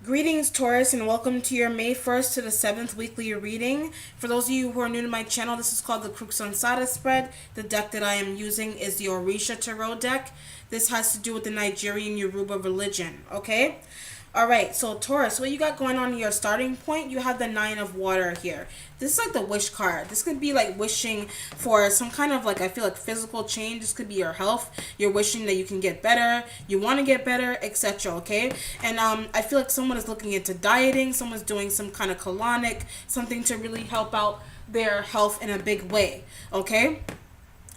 Greetings, Taurus, and welcome to your May 1st to the 7th weekly reading. For those of you who are new to my channel, this is called the Crux Ansate spread. The deck that I am using is the Orisha Tarot deck. This has to do with the Nigerian Yoruba religion, okay? Alright, so Taurus, what you got going on in your starting point? You have the Nine of Water here. This is like the wish card. This could be like wishing for some kind of like, I feel like physical change. This could be your health. You're wishing that you can get better. You want to get better, etc. Okay? And I feel like someone is looking into dieting. Someone's doing some kind of colonic, something to really help out their health in a big way. Okay?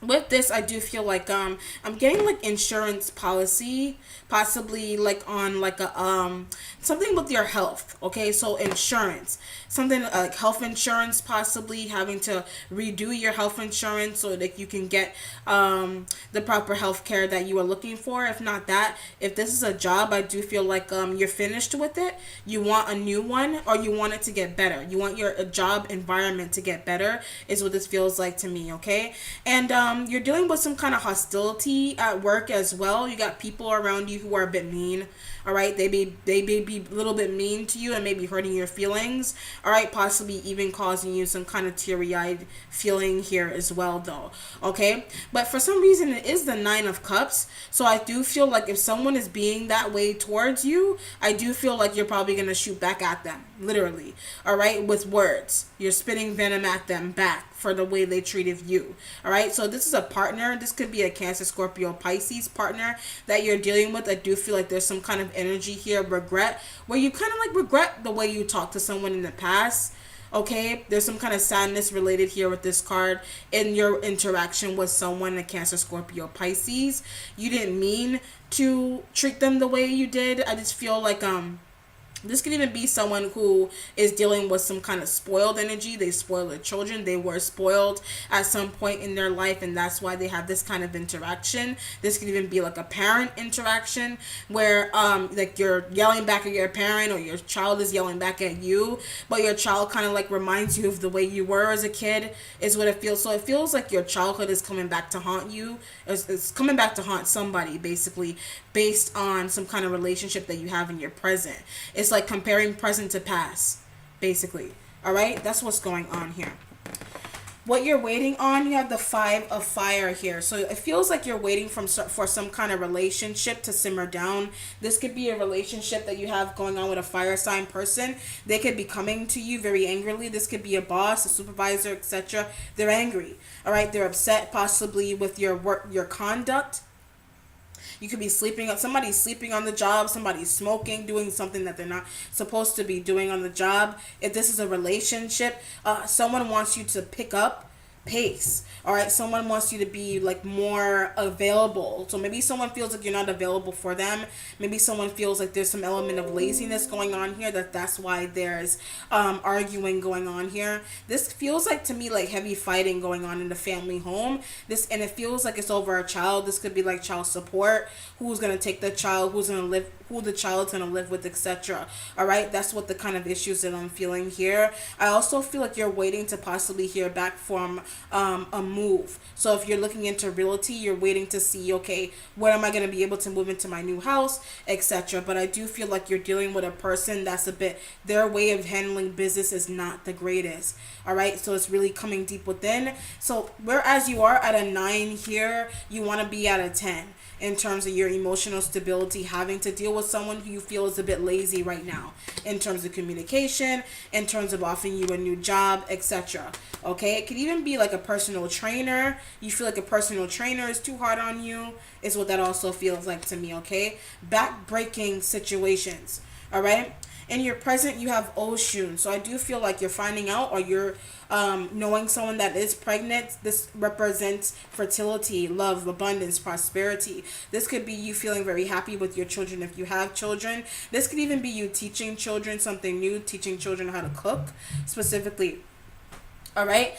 With this, I do feel like I'm getting like insurance policy, possibly like on like a something with your health. Okay, so insurance, something like health insurance, possibly having to redo your health insurance so that you can get the proper health care that you are looking for. If not that, if this is a job, I do feel like you're finished with it. You want a new one, or you want it to get better. You want your job environment to get better is what this feels like to me. Okay, and you're dealing with some kind of hostility at work as well. You got people around you who are a bit mean. All right, they may be a little bit mean to you and maybe hurting your feelings. All right, possibly even causing you some kind of teary-eyed feeling here as well, though. Okay, but for some reason it is the Nine of Cups, so I do feel like if someone is being that way towards you, I do feel like you're probably gonna shoot back at them, literally. All right, with words, you're spitting venom at them back for the way they treated you. All right, so this is a partner. This could be a Cancer, Scorpio, Pisces partner that you're dealing with. I do feel like there's some kind of energy here, regret, where you kind of like regret the way you talked to someone in the past. Okay, there's some kind of sadness related here with this card in your interaction with someone, a Cancer, Scorpio, Pisces. You didn't mean to treat them the way you did. I just feel like this could even be someone who is dealing with some kind of spoiled energy. They spoil their children. They were spoiled at some point in their life, and that's why they have this kind of interaction. This could even be like a parent interaction where like you're yelling back at your parent, or your child is yelling back at you, but your child kind of like reminds you of the way you were as a kid, is what it feels. So it feels like your childhood is coming back to haunt you. It's coming back to haunt somebody, basically, based on some kind of relationship that you have in your present. It's like comparing present to past, basically. All right, that's what's going on here. What you're waiting on, you have the Five of Fire here. So it feels like you're waiting for some kind of relationship to simmer down. This could be a relationship that you have going on with a fire sign person. They could be coming to you very angrily. This could be a boss, a supervisor, etc. They're angry. All right, they're upset possibly with your work, your conduct. You could be somebody's sleeping on the job, somebody's smoking, doing something that they're not supposed to be doing on the job. If this is a relationship, someone wants you to pick up pace. All right, someone wants you to be like more available. So maybe someone feels like you're not available for them. Maybe someone feels like there's some element of laziness going on here, that's why there's arguing going on here. This feels like to me like heavy fighting going on in the family home. And it feels like it's over a child. This could be like child support, who's going to take the child, who the child's going to live with, etc. All right, that's what the kind of issues that I'm feeling here. I also feel like you're waiting to possibly hear back from a move. So if you're looking into realty, you're waiting to see, okay, when am I going to be able to move into my new house, etc. But I do feel like you're dealing with a person that's their way of handling business is not the greatest. All right, so it's really coming deep within. So whereas you are at a 9 here, you want to be at a 10 in terms of your emotional stability, having to deal with someone who you feel is a bit lazy right now in terms of communication, in terms of offering you a new job, etc. Okay, it could even be like a personal trainer. You feel like a personal trainer is too hard on you, is what that also feels like to me. Okay, back-breaking situations. All right, in your present you have Oshun, so I do feel like you're finding out, or you're knowing someone that is pregnant. This represents fertility, love, abundance, prosperity. This could be you feeling very happy with your children if you have children. This could even be you teaching children something new, teaching children how to cook specifically. All right,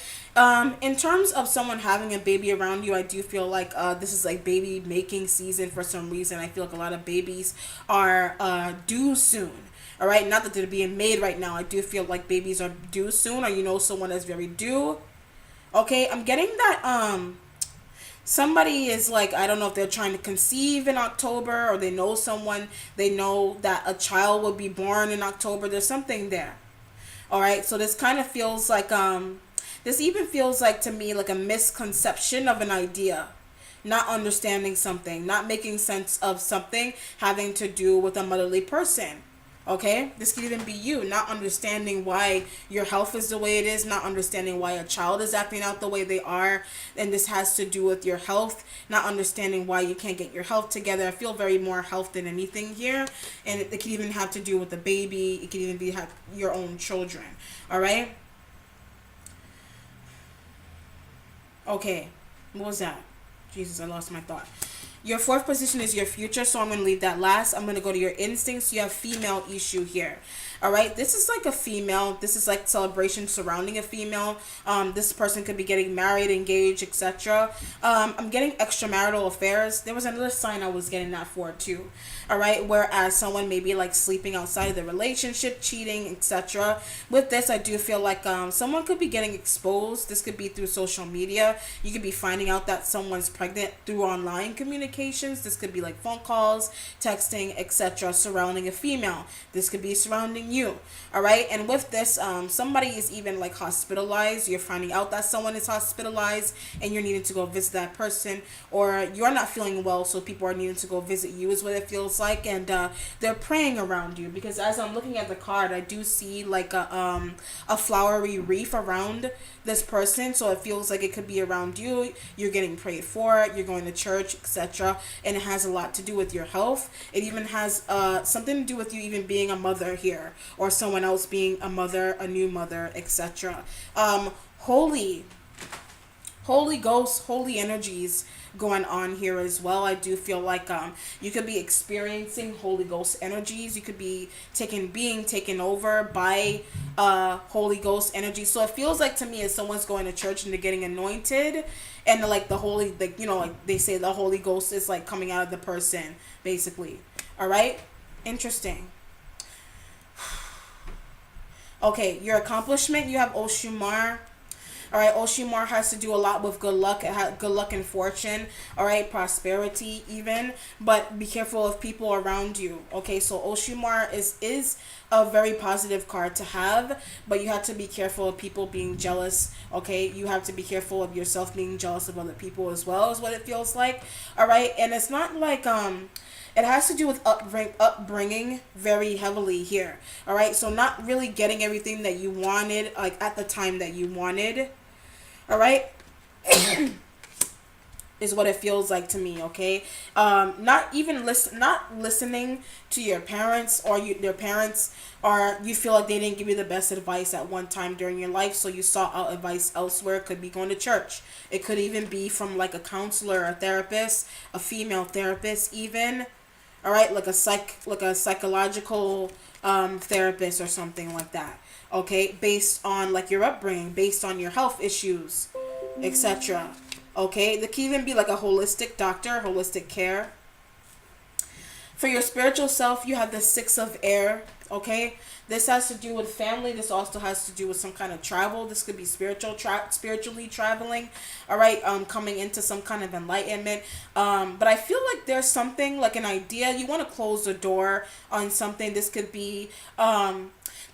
in terms of someone having a baby around you, I do feel like this is like baby making season for some reason. I feel like a lot of babies are due soon. All right, not that they're being made right now. I do feel like babies are due soon, or you know someone that's very due. Okay, I'm getting that somebody is like, I don't know if they're trying to conceive in October, or they know someone, they know that a child will be born in October. There's something there. All right, so this kind of feels like this even feels like to me like a misconception of an idea, not understanding something, not making sense of something having to do with a motherly person. Okay, this could even be you not understanding why your health is the way it is, not understanding why a child is acting out the way they are, and this has to do with your health, not understanding why you can't get your health together. I feel very more health than anything here, and it could even have to do with the baby. It could even be your own children. All right. Okay, what was that? Jesus, I lost my thought. Your fourth position is your future, so I'm going to leave that last. I'm going to go to your instincts. You have female issue here. All right, this is like a female. This is like celebration surrounding a female. This person could be getting married, engaged, etc. I'm getting extramarital affairs. There was another sign I was getting that for too. All right, whereas someone may be like sleeping outside of the relationship, cheating, etc. With this, I do feel like someone could be getting exposed. This could be through social media. You could be finding out that someone's pregnant through online communications. This could be like phone calls, texting, etc. surrounding a female. This could be surrounding you. All right, and with this, somebody is even like hospitalized. You're finding out that someone is hospitalized and you're needing to go visit that person, or you're not feeling well, so people are needing to go visit you is what it feels like. And they're praying around you, because as I'm looking at the card, I do see like a flowery wreath around this person, so it feels like it could be around you. You're getting prayed for, you're going to church, etc. And it has a lot to do with your health. It even has something to do with you even being a mother here, or someone else being a mother, a new mother, etc. Holy Ghost, holy energies going on here as well. I do feel like you could be experiencing Holy Ghost energies. You could be being taken over by Holy Ghost energy. So it feels like to me as someone's going to church and they're getting anointed, and like the holy, like, you know, like they say the Holy Ghost is like coming out of the person basically. All right, interesting. Okay, your accomplishment, you have Oshumar. All right, Oshimar has to do a lot with good luck. It has good luck and fortune. All right, prosperity even. But be careful of people around you. Okay, so Oshimar is a very positive card to have, but you have to be careful of people being jealous. Okay, you have to be careful of yourself being jealous of other people as well, is what it feels like. All right, and it's not like it has to do with upbringing very heavily here. All right, so not really getting everything that you wanted like at the time that you wanted. All right, is what it feels like to me. Okay, not listening to your parents, or their parents, or you feel like they didn't give you the best advice at one time during your life, so you sought out advice elsewhere. It could be going to church. It could even be from like a counselor, a therapist, a female therapist even. All right, like a psychological therapist or something like that. Okay, based on like your upbringing, based on your health issues, etc. Okay, there can even be like a holistic doctor, holistic care. For your spiritual self, you have the Six of Air. Okay, this has to do with family. This also has to do with some kind of travel. This could be spiritually traveling. All right, coming into some kind of enlightenment. But I feel like there's something like an idea. You want to close the door on something. This could be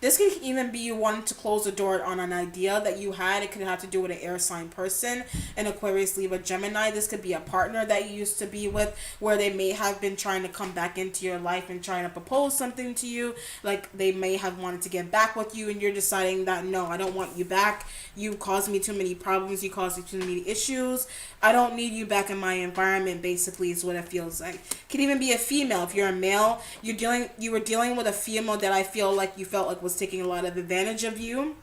this can even be you wanting to close the door on an idea that you had. It could have to do with an air sign person, an Aquarius, Libra, Gemini. This could be a partner that you used to be with, where they may have been trying to come back into your life and trying to propose something to you. Like they may have wanted to get back with you, and you're deciding that no, I don't want you back. You caused me too many problems. You caused me too many issues. I don't need you back in my environment, basically, is what it feels like. Could even be a female. If you're a male, you were dealing with a female that I feel like you felt like was taking a lot of advantage of you.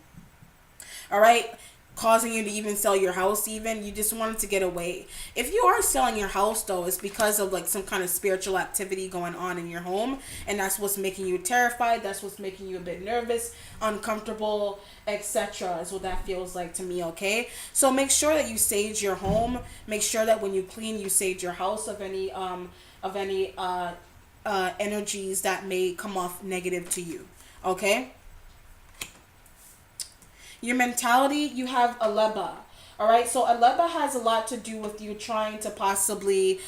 All right, causing you to even sell your house. Even you just wanted to get away. If you are selling your house though, it's because of like some kind of spiritual activity going on in your home, and that's what's making you terrified. That's what's making you a bit nervous, uncomfortable, etc. is what that feels like to me. Okay, so make sure that you sage your home. Make sure that when you clean, you sage your house of any energies that may come off negative to you. Okay, your mentality, you have Aleba. All right, so 11 has a lot to do with you trying to possibly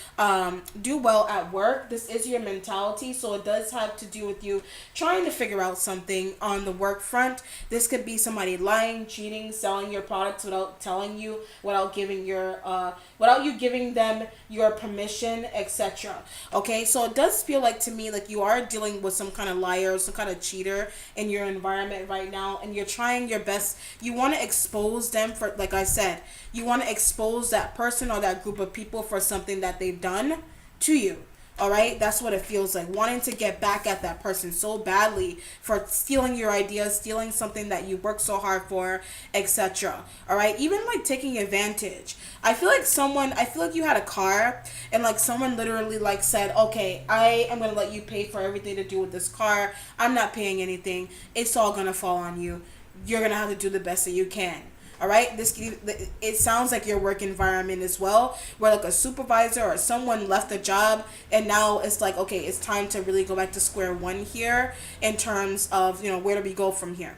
do well at work. This is your mentality, so it does have to do with you trying to figure out something on the work front. This could be somebody lying, cheating, selling your products without telling you, without you giving them your permission, etc. Okay, so it does feel like to me like you are dealing with some kind of liar, some kind of cheater in your environment right now, and you're trying your best. You want to expose them for, like I said, you want to expose that person or that group of people for something that they've done to you. All right, that's what it feels like, wanting to get back at that person so badly for stealing your ideas, stealing something that you worked so hard for, etc. All right, even like taking advantage. I feel like you had a car and like someone literally like said, okay, I am going to let you pay for everything to do with this car. I'm not paying anything. It's all going to fall on you. You're going to have to do the best that you can. All right, it sounds like your work environment as well, where like a supervisor or someone left the job and now it's like, okay, it's time to really go back to square one here in terms of, where do we go from here?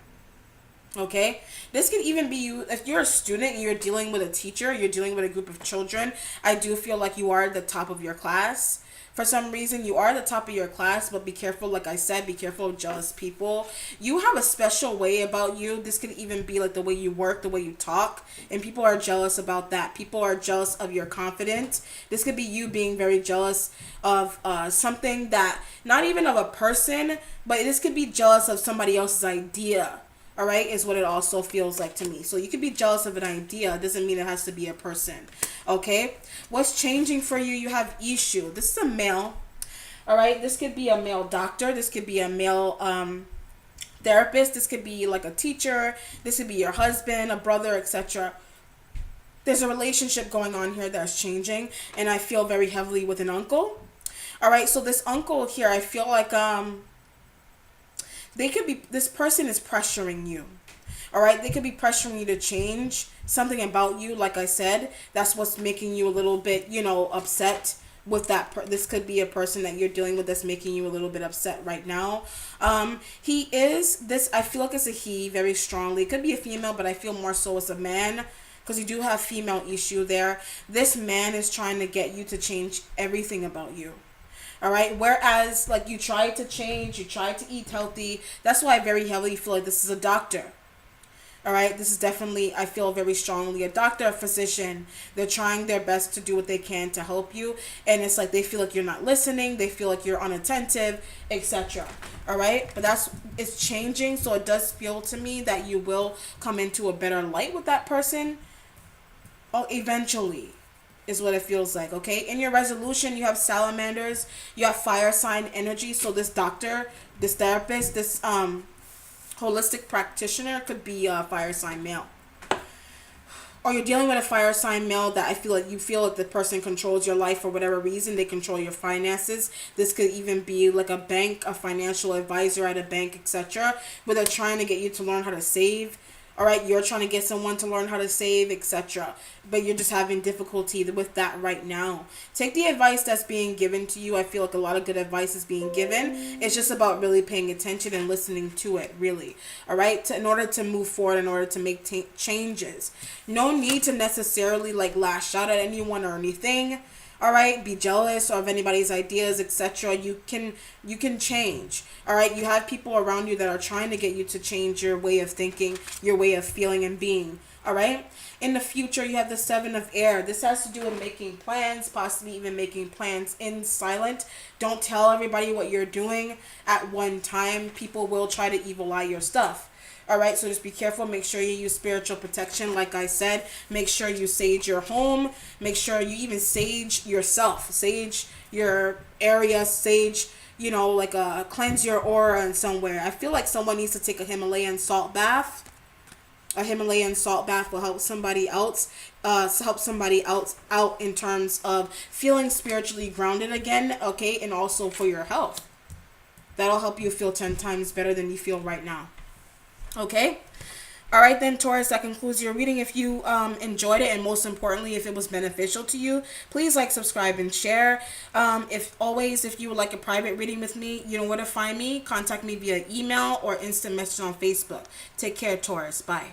Okay, this can even be you if you're a student and you're dealing with a teacher, you're dealing with a group of children. I do feel like you are at the top of your class. For some reason, you are at the top of your class, but be careful, like I said, be careful of jealous people. You have a special way about you. This could even be like the way you work, the way you talk, and people are jealous about that. People are jealous of your confidence. This could be you being very jealous of something that, not even of a person, but this could be jealous of somebody else's idea. All right, is what it also feels like to me. So you could be jealous of an idea. It doesn't mean it has to be a person. Okay, what's changing for you? You have issue. This is a male. All right, this could be a male doctor. This could be a male therapist. This could be like a teacher. This could be your husband, a brother, etc. There's a relationship going on here that's changing, and I feel very heavily with an uncle. All right, so this uncle here, I feel like this person is pressuring you. All right, they could be pressuring you to change something about you. Like I said, that's what's making you a little bit, upset with that. This could be a person that you're dealing with that's making you a little bit upset right now. I feel like it's a he very strongly. It could be a female, but I feel more so it's a man, because you do have female issue there. This man is trying to get you to change everything about you. All right. Whereas like you tried to change, you tried to eat healthy. That's why I very heavily feel like this is a doctor. All right. This is definitely, I feel very strongly, a doctor, a physician. They're trying their best to do what they can to help you. And it's like they feel like you're not listening. They feel like you're unattentive, etc. All right. But it's changing. So it does feel to me that you will come into a better light with that person. Oh, eventually. Is what it feels like. Okay, in your resolution you have salamanders, you have fire sign energy. So this doctor, this therapist, this holistic practitioner could be a fire sign male, or you're dealing with a fire sign male that I feel like you feel like the person controls your life for whatever reason. They control your finances. This could even be like a bank, a financial advisor at a bank, etc., where they're trying to get you to learn how to save. All right, you're trying to get someone to learn how to save, etc. But you're just having difficulty with that right now. Take the advice that's being given to you. I feel like a lot of good advice is being given. It's just about really paying attention and listening to it, really. All right, in order to move forward, in order to make changes. No need to necessarily like lash out at anyone or anything. All right, be jealous of anybody's ideas, etc. You can change. All right, you have people around you that are trying to get you to change your way of thinking, your way of feeling and being. All right, in the future you have the 7 of air. This has to do with making plans, possibly even making plans in silent. Don't tell everybody what you're doing at one time. People will try to evil eye your stuff. All right, so just be careful. Make sure you use spiritual protection. Like I said, make sure you sage your home. Make sure you even sage yourself. Sage your area. Sage, cleanse your aura in somewhere. I feel like someone needs to take a Himalayan salt bath. A Himalayan salt bath will help somebody else. Out in terms of feeling spiritually grounded again. Okay, and also for your health. That'll help you feel 10 times better than you feel right now. Okay. All right then, Taurus, that concludes your reading. If you enjoyed it, and most importantly, if it was beneficial to you, please like, subscribe, and share. If you would like a private reading with me, you know where to find me. Contact me via email or instant message on Facebook. Take care, Taurus. Bye.